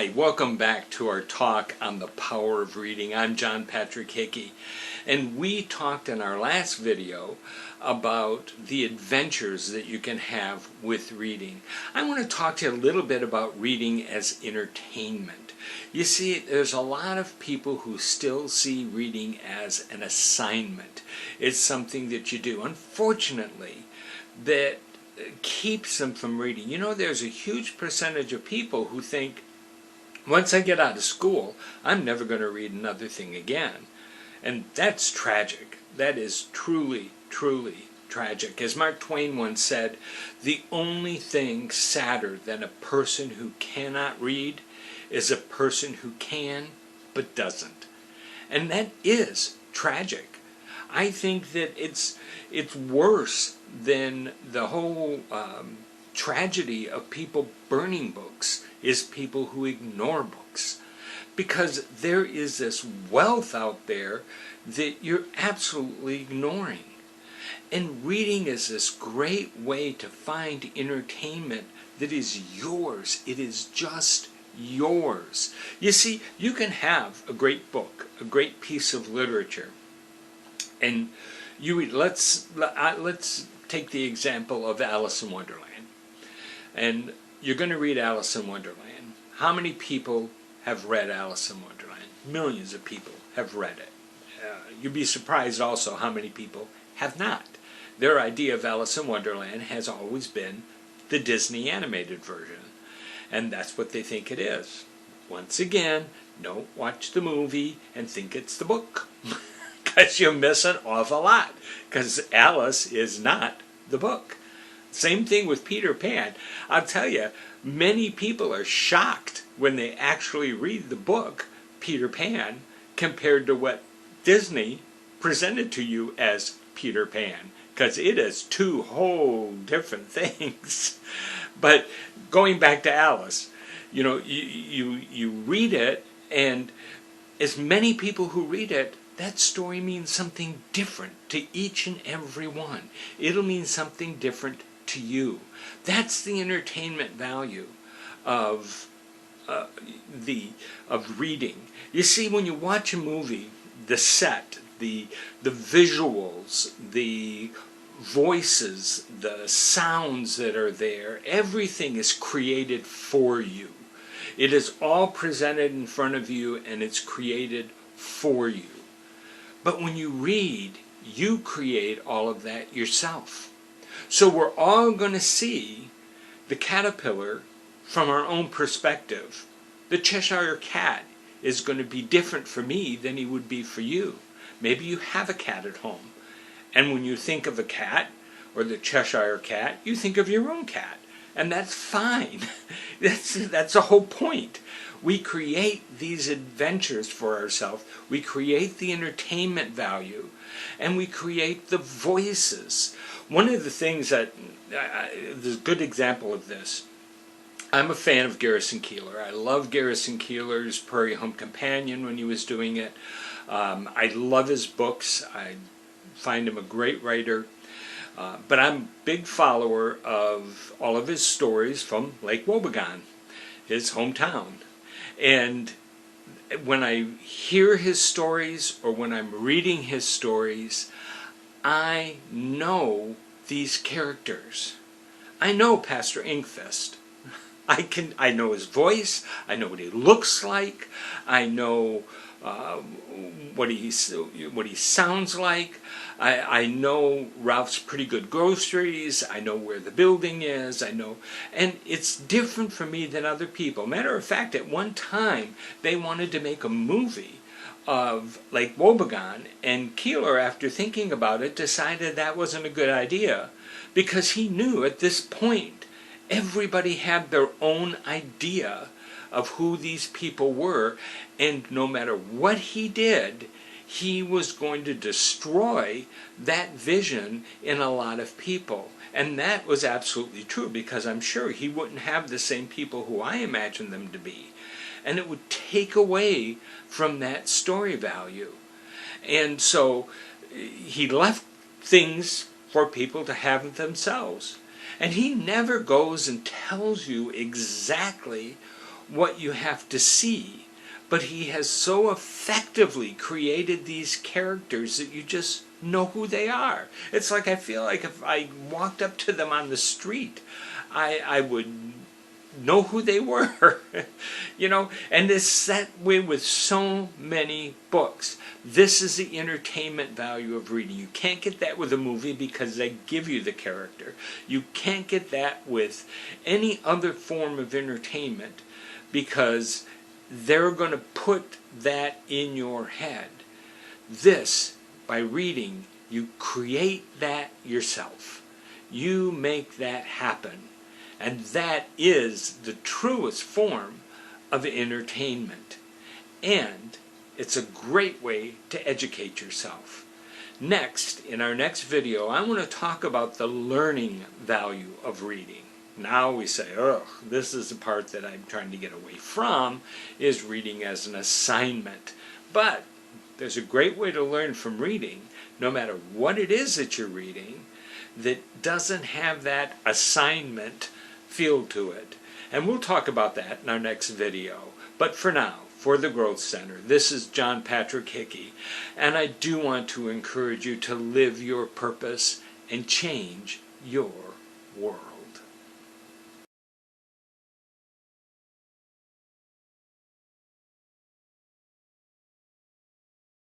Hi, welcome back to our talk on the power of reading. I'm John Patrick Hickey, and we talked in our last video about the adventures that you can have with reading. I want to talk to you a little bit about reading as entertainment. You see, there's a lot of people who still see reading as an assignment. It's something that you do. Unfortunately, that keeps them from reading. You know, there's a huge percentage of people who think, once I get out of school, I'm never going to read another thing again. And that's tragic. That is truly, truly tragic. As Mark Twain once said, the only thing sadder than a person who cannot read is a person who can but doesn't. And that is tragic. I think that it's worse than the whole tragedy of people burning books is people who ignore books. Because there is this wealth out there that you're absolutely ignoring. And reading is this great way to find entertainment that is yours. It is just yours. You see, you can have a great book, a great piece of literature, and you read. Let's take the example of Alice in Wonderland. And you're going to read Alice in Wonderland. How many people have read Alice in Wonderland? Millions of people have read it. You'd be surprised also how many people have not. Their idea of Alice in Wonderland has always been the Disney animated version. And that's what they think it is. Once again, don't watch the movie and think it's the book. Because you'll miss an awful lot. Because Alice is not the book. Same thing with Peter Pan. I'll tell you, many people are shocked when they actually read the book, Peter Pan, compared to what Disney presented to you as Peter Pan. Because it is two whole different things. But going back to Alice, you know, you read it, and as many people who read it, that story means something different to each and every one. It'll mean something different to you. That's the entertainment value of reading. You see, when you watch a movie, the set, the visuals, the voices, the sounds that are there, everything is created for you. It is all presented in front of you, and it's created for you. But when you read, you create all of that yourself. So we're all going to see the caterpillar from our own perspective. The Cheshire Cat is going to be different for me than he would be for you. Maybe you have a cat at home. And when you think of a cat, or the Cheshire Cat, you think of your own cat. And that's fine. That's the whole point. We create these adventures for ourselves. We create the entertainment value. And we create the voices. One of the things that, there's a good example of this. I'm a fan of Garrison Keillor. I love Garrison Keillor's Prairie Home Companion when he was doing it. I love his books. I find him a great writer. But I'm a big follower of all of his stories from Lake Wobegon, his hometown. And when I hear his stories, or when I'm reading his stories, I know these characters. I know Pastor Inkfest. I know his voice. I know what he looks like. I know what he sounds like. I know Ralph's Pretty Good Groceries. I know where the building is. I know, and it's different for me than other people. Matter of fact, at one time they wanted to make a movie of Lake Wobegon, and Keillor, after thinking about it, decided that wasn't a good idea, because he knew at this point everybody had their own idea of who these people were, and no matter what he did, he was going to destroy that vision in a lot of people. And that was absolutely true, because I'm sure he wouldn't have the same people who I imagined them to be. And it would take away from that story value. And so he left things for people to have themselves. And he never goes and tells you exactly what you have to see, but he has so effectively created these characters that you just know who they are. It's like, I feel like if I walked up to them on the street, I would know who they were. You know, and it's that way with so many books. This is the entertainment value of reading. You can't get that with a movie because they give you the character. You can't get that with any other form of entertainment because they're going to put that in your head. This, by reading, you create that yourself. You make that happen. And that is the truest form of entertainment. And it's a great way to educate yourself. Next, in our next video, I want to talk about the learning value of reading. Now we say, oh, this is the part that I'm trying to get away from, is reading as an assignment. But there's a great way to learn from reading, no matter what it is that you're reading, that doesn't have that assignment feel to it. And we'll talk about that in our next video. But for now, for the Growth Center, this is John Patrick Hickey, and I do want to encourage you to live your purpose and change your world.